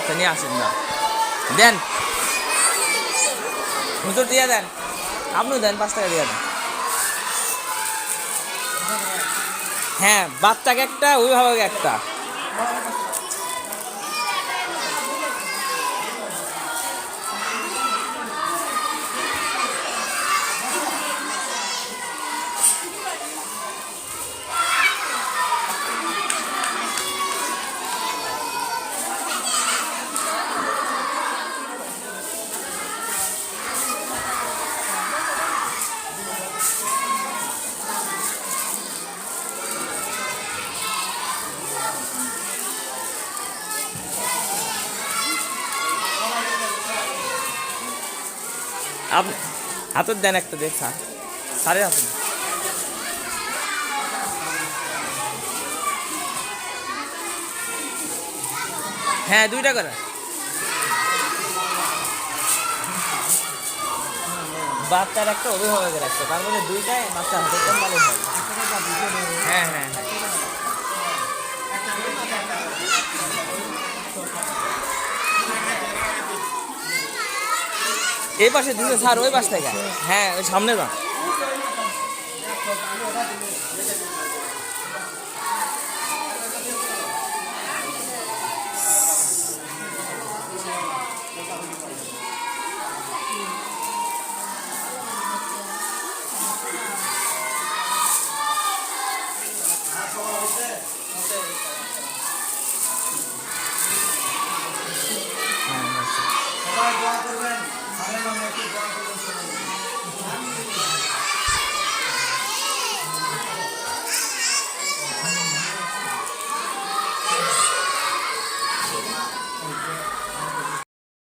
বাচ্চা নিয়ে আসেন না, দেন হুজুর দিয়ে দেন, আপনিও দেন 5 টাকা দিয়ে দেন। হ্যাঁ, বাচ্চাকে একটা, অভিভাবক একটা। আপনি হাতের দেন একটা, দেখ স্যার, স্যারের হাতে। হ্যাঁ 2টা করে বাচ্চার একটা, অভিভাবকের একটা, তার মধ্যে 2টাই বাচ্চা হাতের দেন ভালো হয়। হ্যাঁ হ্যাঁ, এই পাশে দিতে স্যার, ওই পাশ থেকে। হ্যাঁ, ওই সামনে যান।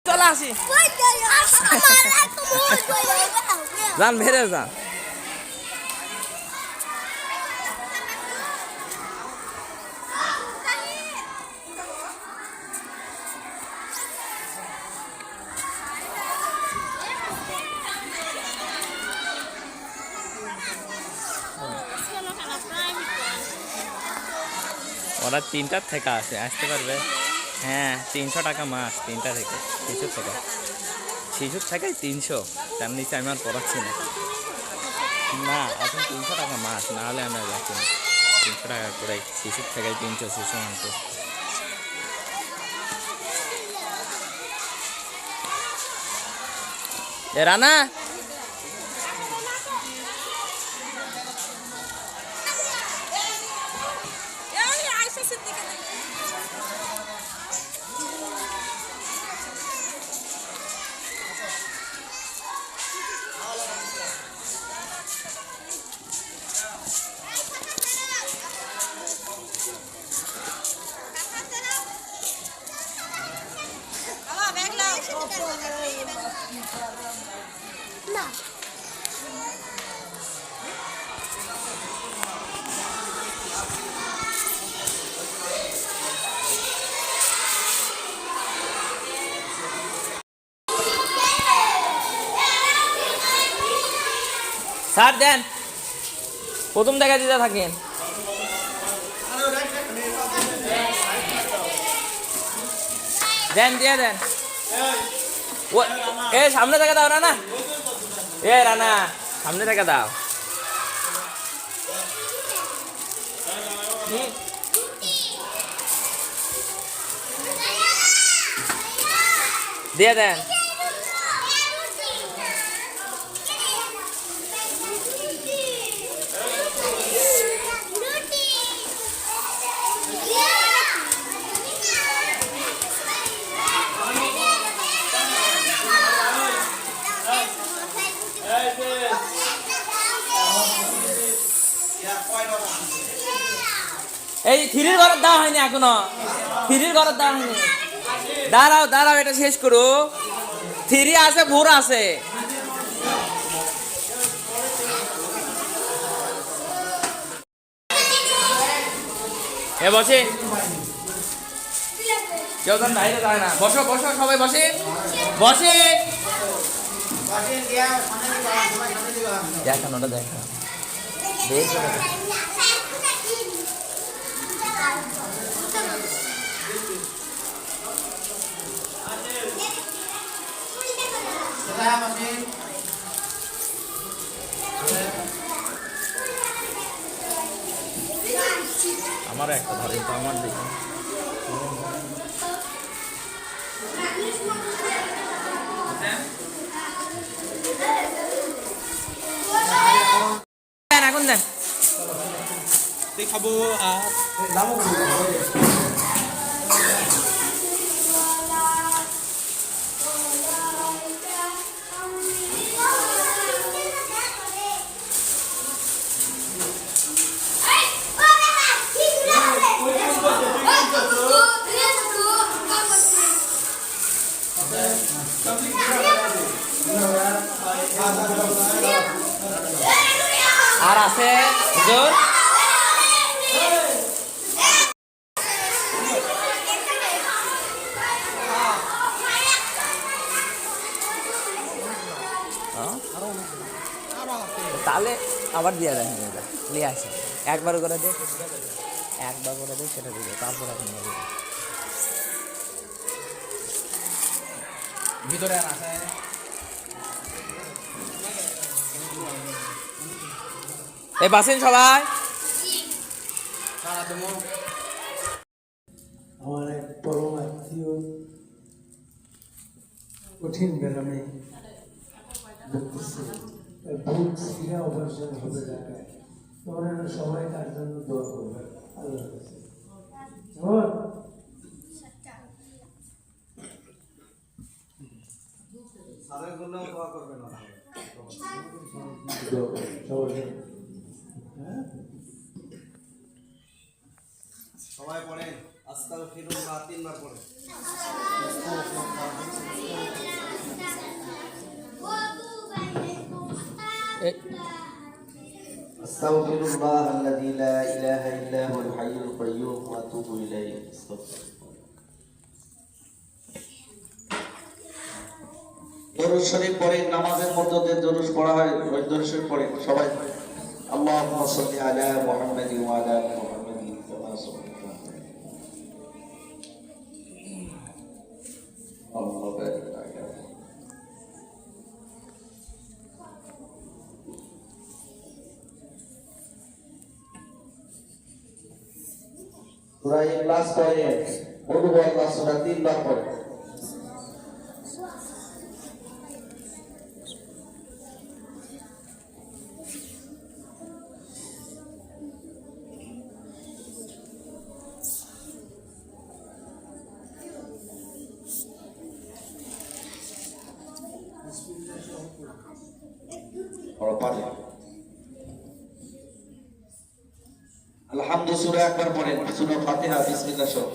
চলে আসি, যান বেড়ে যান। ওরা 3টার থেকে আসতে পারবে। হ্যাঁ 300 টাকা মাস, 3টা থেকে শিশুর থেকে, শিশুর থেকে 300, তার নিচে আমি আর পড়াচ্ছি না। না এখন 300 টাকা মাস, না হলে আমি আর রাখি না। 300 টাকা করে শিশুর থেকে 300, শিশু মাংস। এ রানা, স্যার দেন, প্রথম দেখা দিতে থাকেন। দেন, দিয়ে দেন। এ সামনে থেকে দাও রানা, এ রানা সামনে থেকে দাও। দিয়ে দেন। এই থ্রির ঘরের দেওয়া হয়নি এখনো, থ্রির ঘরের দেওয়া হয়নি। দাঁড়াও দাঁড়াও, এটা শেষ করো। 3 আছে, 4 আছে। এ বসে, কেউ তো বাইরে যায় না। বসো বসো, সবাই বসে বসে। দেখান, ওটা দেখা বেশ। আমার একটা ধরেন তো আমার দেখি এখন দেন দেখাবো আর আর আছে হুজুর তাহলে আবার দিয়ে দেখেন এটা নিয়ে আসে একবার করে দে সেটা দিবে তারপর আপনি ভিতরে আর আসে এই বাসেন সবাই আমার এক পরম আত্মীয় কঠিন ব্যায়ামে বুক সিরা অপারেশন হবে ঢাকায় তোমরা সবাই তার জন্য দোয়া করবে আল্লাহ কাছে সবাই পড়েন আস্তাগফিরুল্লাহ 3 বার পড়েন আস্তাগফিরুল্লাহ আল্লাযী লা ইলাহা ইল্লা হুয়াল হাইয়ুল কাইয়্যুম ওয়া আতুবু ইলাইহি দরুদ শরীফ পড়েন নামাজের মধ্যে যে দরুদ পড়া হয় ওই দরুদ শরীফ পড়েন সবাই আল্লাহুম্মা সাল্লি আলা মুহাম্মাদিন ওয়া আলা আলি মুহাম্মাদিন কামা সাল্লাইতা আল্লাহু বারিক আলা সূরা ইখলাস পড়েন ওদু আল্লাহ সূরা 3 বার পড়েন الحمد سورة একবার পড়েন সূরা ফাতিহা বিসমিল্লাহ সহ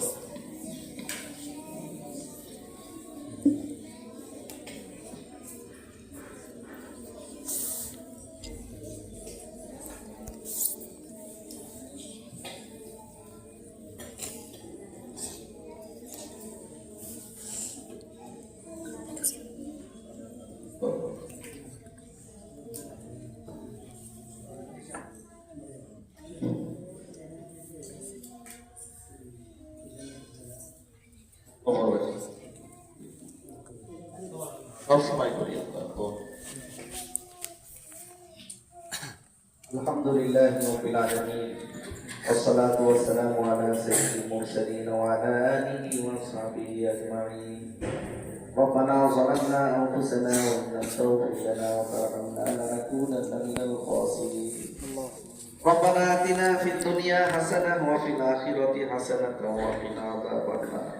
الحمد لله رب العالمين والصلاة والسلام على سيد المرسلين وعلى آله وصحبه أجمعين ربنا ظلمنا أنفسنا وإن لم تغفر لنا وترحمنا لنكونن من الخاسرين ربنا آتنا في الدنيا حسنة وفي الآخرة حسنة وقنا عذاب النار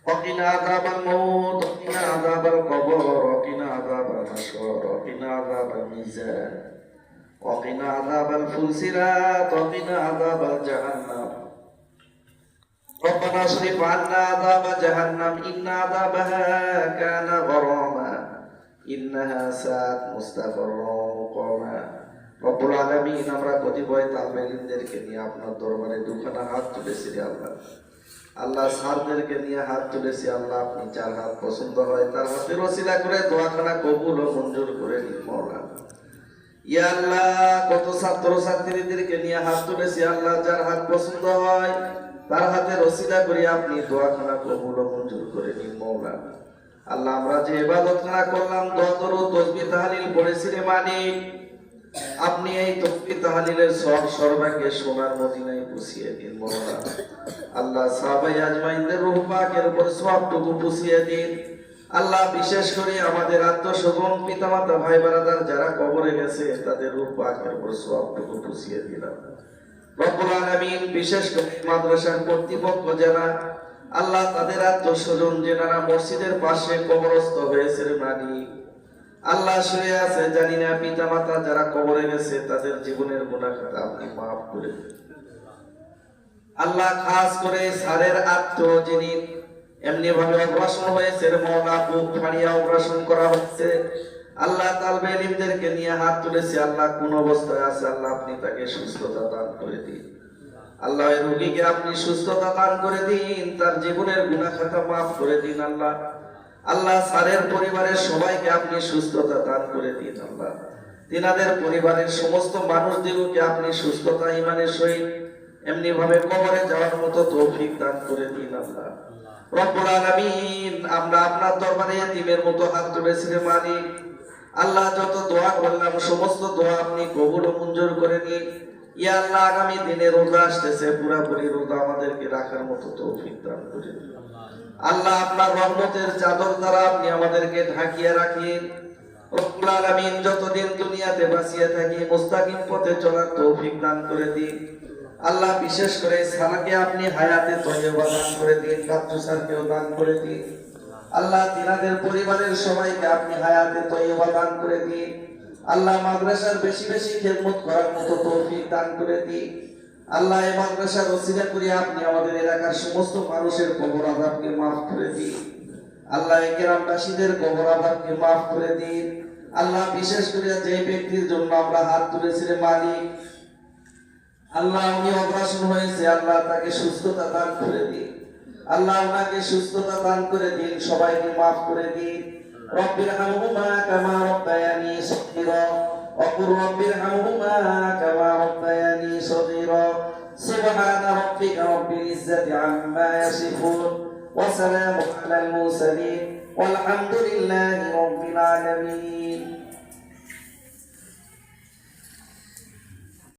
وقنا عذاب الموت وقنا عذاب القبر وقنا عذاب الحشر وقنا عذاب الميزان وقنا عذاب الفلسرات وقنا عذاب الجهنم ربنا اصرف عنا عذاب جهنم إن عذابها كان غراما إنها ساءت مستقرا ومقاما রব্বুল আলামিন আমরা কতিপয় তালবেলিনদেরকে নিয়ে আপনার দরবারে দুখানা হাত তুলেছি আল্লাহ আল্লাহ সারদেরকে নিয়ে হাত তুলেছি আল্লাহ আপনি যার হাত পছন্দ হয় তার হাতের ওসিলা করে দোয়াখানা কবুল ও মঞ্জুর করে নিন মাওলানা ইয়া আল্লাহ কত ছাত্র ছাত্রীদেরকে নিয়ে হাত তুলেছি আল্লাহ যার হাত পছন্দ হয় তার হাতের ওসিলা করে আপনি দোয়াখানা কবুল ও মঞ্জুর করে নিন মাওলানা আল্লাহ আমরা যে ইবাদত না করলাম দোয়া দরুদ তাসবিহ তাহলিল পড়েছি রে মালিক, আপনি এই তাসবিহ তাহলিলের সর্বাগ্যে সোনার মদিনায় পুষিয়ে দিন মওলা। আল্লাহ সাহাবায়ে আজমাইনদের রূহ পাকের উপর সওয়াবটুকু পুষিয়ে দিন আল্লাহ। বিশেষ করে আমাদের আত্মস্বজন পিতামাতা ভাই ব্রাদার যারা কবরে গেছে তাদের রূহ পাকের উপর সওয়াবটুকু পুষিয়ে দিন রব্বুল আলামিন। বিশেষ করে মাদ্রাসার কর্তৃপক্ষ যারা আল্লাহ তাদের আত্মস্বজন যারা মসজিদের পাশে কবরস্থ হয়েছে রে মালিক, আল্লাহ শুয়ে আছে জানি না, পিতা মাতা যারা কবরে গেছে তাদের জীবনের গুনাহ খাতা আপনি মাফ করে দিন আল্লাহ। খাস করে সারের যিনি এমনি ভাবে অপারেশন হয়েছে রে মওলা, বুক ফাড়িয়া অপারেশন করা হচ্ছে আল্লাহ। তালবে ইলমদেরকে নিয়ে হাত তুলেছে আল্লাহ, কোন অবস্থায় আছে আল্লাহ আপনি তাকে সুস্থতা দান করে দিন আল্লাহ। এই রোগীকে আপনি সুস্থতা দান করে দিন, তার জীবনের গুনাহ খাতা মাফ করে দিন আল্লাহ। আল্লাহ সারের পরিবারের সবাইকে আপনি সুস্থতা দান করে দিন আল্লাহ। তিনাদের পরিবারের সমস্ত মানুষদেরকে আপনি সুস্থতা ইমানের সহিত এমনি ভাবে কবরে যাওয়ার মতো তৌফিক দান করে দিন আল্লাহ রব্বুল আলামিন। আমরা আপনার দরবারে এতিমের মতো হাত তুলেছি রে মালিক আল্লাহ। যত দোয়া করলাম সমস্ত দোয়া আপনি কবুল ও মঞ্জুর করে নিন ইয়া আল্লাহ। আগামী দিনে রোজা আসতেছে, পুরাপুরি রোজা আমাদেরকে রাখার মতো তৌফিক দান করে দিন আল্লাহ। আপনার রহমতের চাদর দ্বারা আপনি আমাদেরকে ঢাকিয়ে রাখেন রব্বুল আলামিন। যতদিন দুনিয়াতে বাঁচিয়ে থাকি মুস্তাকিম পথে চলার তৌফিক দান করে দিন আল্লাহ। বিশেষ করে সারাকে আপনি হায়াতে তয়্যবা দান করে দিন, কাচ্চু স্যারকেও দান করে দিন আল্লাহ। তিনাদের পরিবারের সবাইকে আপনি হায়াতে তয়্যবা দান করে দিন আল্লাহ। মাদ্রাসার বেশি বেশি খেদমত করার মতো তৌফিক দান করে দিন আল্লাহ। এই মাদ্রাসার ওসিলা করে আপনি আমাদের এলাকার সমস্ত মানুষের কবর আযাবকে মাফ করে দিন আল্লাহ। এই গ্রামবাসীদের কবর আযাবকে মাফ করে দিন আল্লাহ। বিশেষ করে যে ব্যক্তির জন্য আমরা হাত তুলেছি রে মালিক আল্লাহ, উনি অপারেশন হয়েছে আল্লাহ, তাকে সুস্থতা দান করে দিন আল্লাহ। ওনাকে সুস্থতা দান করে দিন, সবাইকে মাফ করে দিন। রব্বির হামহুমা কামা রাব্বায়ানি সগীরা ওয়া কুর রব্বির হামহুমা কামা রাব্বায়ানি সগীরা। সুবহানা রাব্বিকা রাব্বিল ইজ্জাতি আম্মা ইয়াসিফুন ওয়া সালামুন আলাল মুরসালিন ওয়াল হামদুলিল্লাহি রাব্বিল আলামিন।